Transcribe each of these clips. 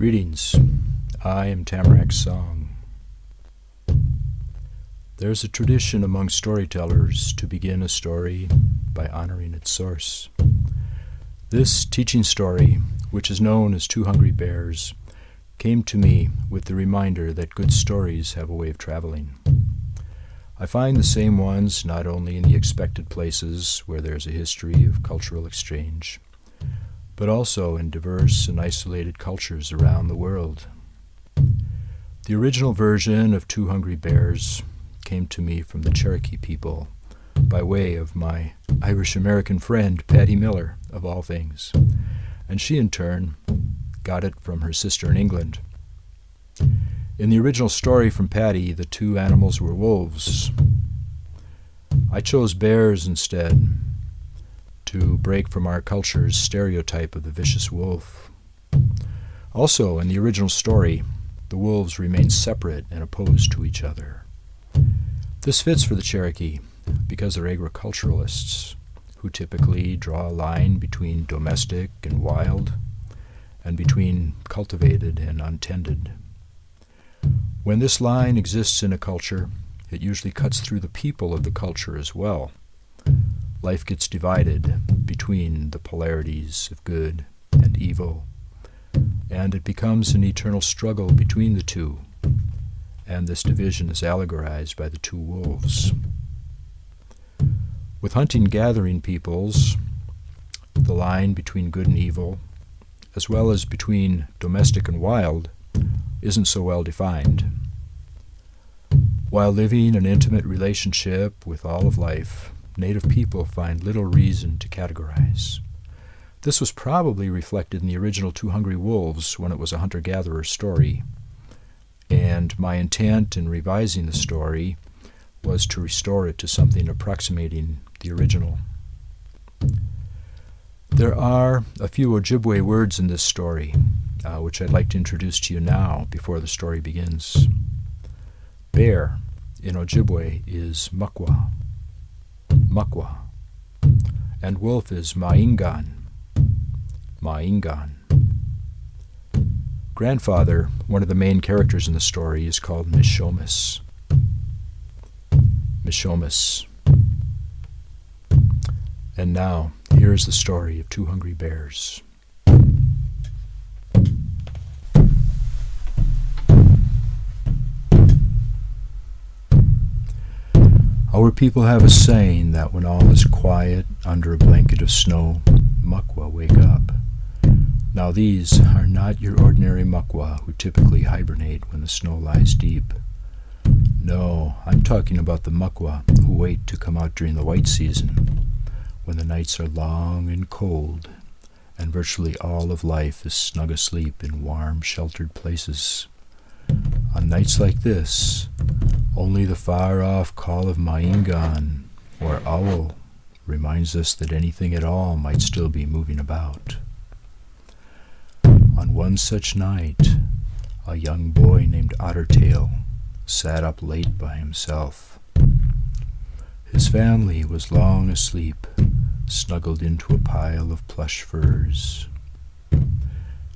Greetings, I am Tamarack Song. There's a tradition among storytellers to begin a story by honoring its source. This teaching story, which is known as Two Hungry Bears, came to me with the reminder that good stories have a way of traveling. I find the same ones not only in the expected places where there's a history of cultural exchange, but also in diverse and isolated cultures around the world. The original version of Two Hungry Bears came to me from the Cherokee people by way of my Irish-American friend Patty Miller, of all things, and she in turn got it from her sister in England. In the original story from Patty, the two animals were wolves. I chose bears instead, to break from our culture's stereotype of the vicious wolf. Also, in the original story, the wolves remain separate and opposed to each other. This fits for the Cherokee because they're agriculturalists who typically draw a line between domestic and wild, and between cultivated and untended. When this line exists in a culture, it usually cuts through the people of the culture as well. Life gets divided between the polarities of good and evil, and it becomes an eternal struggle between the two, and this division is allegorized by the two wolves. With hunting-gathering peoples, the line between good and evil, as well as between domestic and wild, isn't so well defined. While living an intimate relationship with all of life, Native people find little reason to categorize. This was probably reflected in the original Two Hungry Wolves when it was a hunter-gatherer story, and my intent in revising the story was to restore it to something approximating the original. There are a few Ojibwe words in this story, which I'd like to introduce to you now before the story begins. Bear in Ojibwe is mukwa, and wolf is maingan, Grandfather, one of the main characters in the story, is called Mishomis. And now, here is the story of Two Hungry Bears. Our people have a saying that when all is quiet under a blanket of snow, mukwa wake up. Now these are not your ordinary mukwa who typically hibernate when the snow lies deep. No, I'm talking about the mukwa who wait to come out during the white season, when the nights are long and cold, and virtually all of life is snug asleep in warm, sheltered places. On nights like this, only the far-off call of Maingan, or owl, reminds us that anything at all might still be moving about. On one such night, a young boy named Ottertail sat up late by himself. His family was long asleep, snuggled into a pile of plush furs.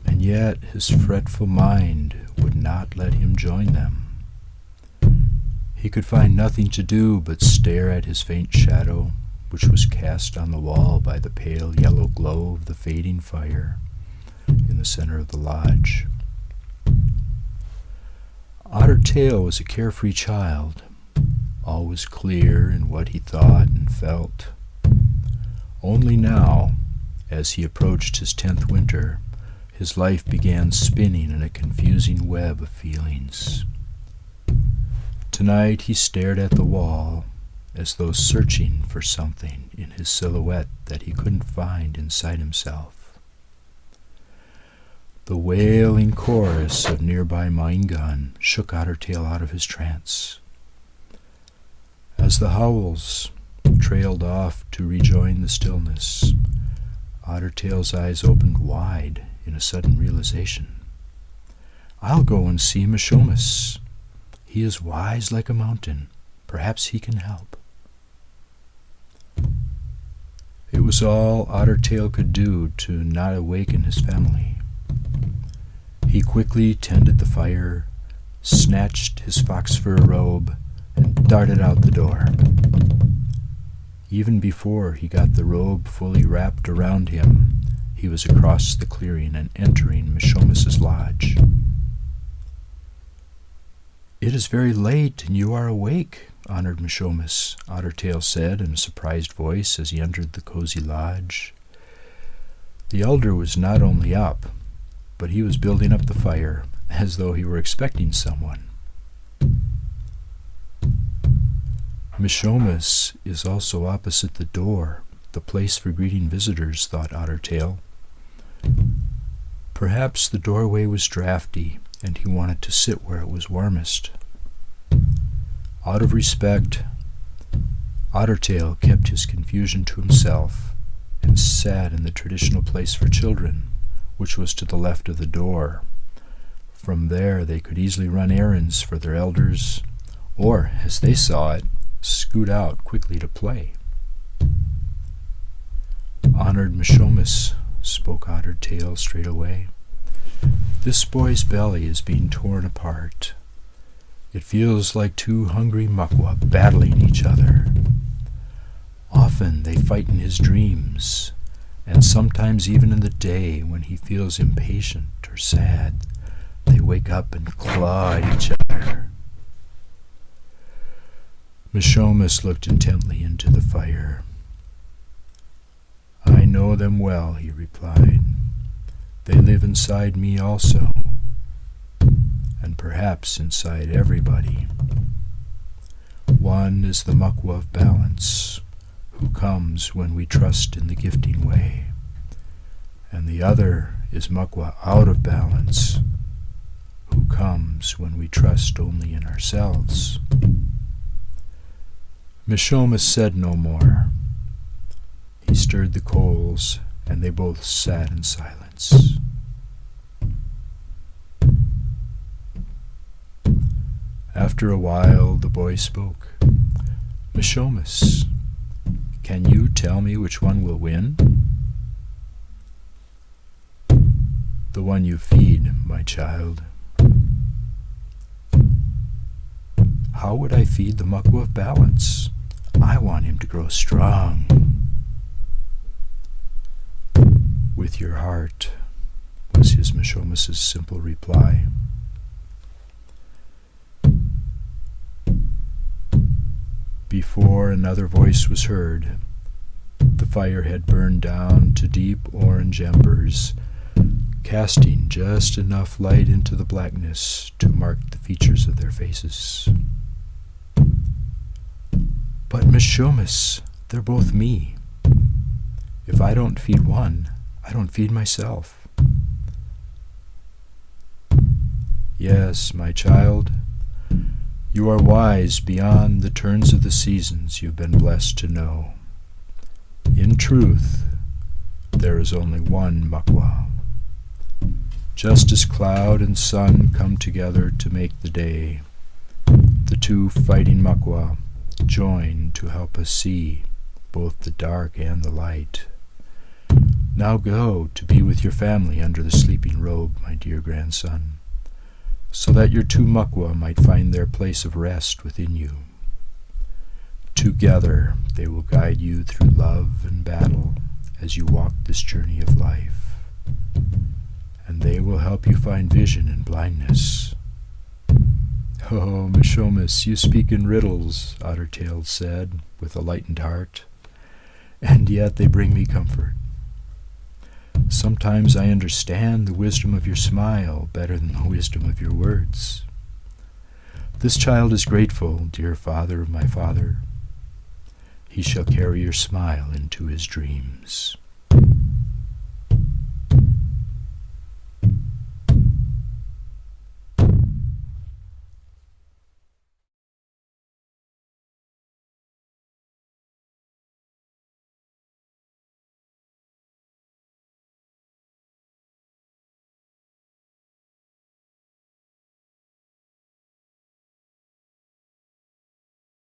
And yet his fretful mind would not let him join them. He could find nothing to do but stare at his faint shadow, which was cast on the wall by the pale yellow glow of the fading fire in the center of the lodge. Ottertail was a carefree child, always clear in what he thought and felt. Only now, as he approached his 10th winter, his life began spinning in a confusing web of feelings. Tonight he stared at the wall as though searching for something in his silhouette that he couldn't find inside himself. The wailing chorus of nearby Maingan shook Ottertail out of his trance. As the howls trailed off to rejoin the stillness, Ottertail's eyes opened wide in a sudden realization. I'll go and see Mishomis. He is wise like a mountain. Perhaps he can help. It was all Ottertail could do to not awaken his family. He quickly tended the fire, snatched his fox fur robe, and darted out the door. Even before he got the robe fully wrapped around him, he was across the clearing and entering Mishomis's lodge. "It is very late, and you are awake, honored Mishomis," Ottertail said in a surprised voice as he entered the cozy lodge. The elder was not only up, but he was building up the fire, as though he were expecting someone. Mishomis is also opposite the door, the place for greeting visitors, thought Ottertail. Perhaps the doorway was drafty, and he wanted to sit where it was warmest. Out of respect, Ottertail kept his confusion to himself and sat in the traditional place for children, which was to the left of the door. From there they could easily run errands for their elders, or, as they saw it, scoot out quickly to play. "Honored Mishomis," spoke Ottertail straight away, "this boy's belly is being torn apart. It feels like two hungry Muckwa battling each other. Often they fight in his dreams, and sometimes even in the day when he feels impatient or sad, they wake up and claw at each other." Mishomis looked intently into the fire. "I know them well," he replied. "They live inside me also, and perhaps inside everybody. One is the Muckwa of balance, who comes when we trust in the gifting way, and the other is Muckwa out of balance, who comes when we trust only in ourselves." Mishomis said no more. He stirred the coals, and they both sat in silence. After a while, the boy spoke. "Mishomis, can you tell me which one will win?" "The one you feed, my child." "How would I feed the Muckwa of balance? I want him to grow strong." "With your heart," was his Mishomis's simple reply. Before another voice was heard, the fire had burned down to deep orange embers, casting just enough light into the blackness to mark the features of their faces. "But Mishomis, they're both me. If I don't feed one, I don't feed myself." "Yes, my child, you are wise beyond the turns of the seasons you've been blessed to know. In truth, there is only one Muckwa. Just as cloud and sun come together to make the day, the two fighting Muckwa join to help us see both the dark and the light. Now go to be with your family under the sleeping robe, my dear grandson, so that your two Muckwa might find their place of rest within you. Together they will guide you through love and battle as you walk this journey of life, and they will help you find vision in blindness." "Oh, Mishomis, you speak in riddles," Ottertail said with a lightened heart, "and yet they bring me comfort. Sometimes I understand the wisdom of your smile better than the wisdom of your words. This child is grateful, dear father of my father. He shall carry your smile into his dreams."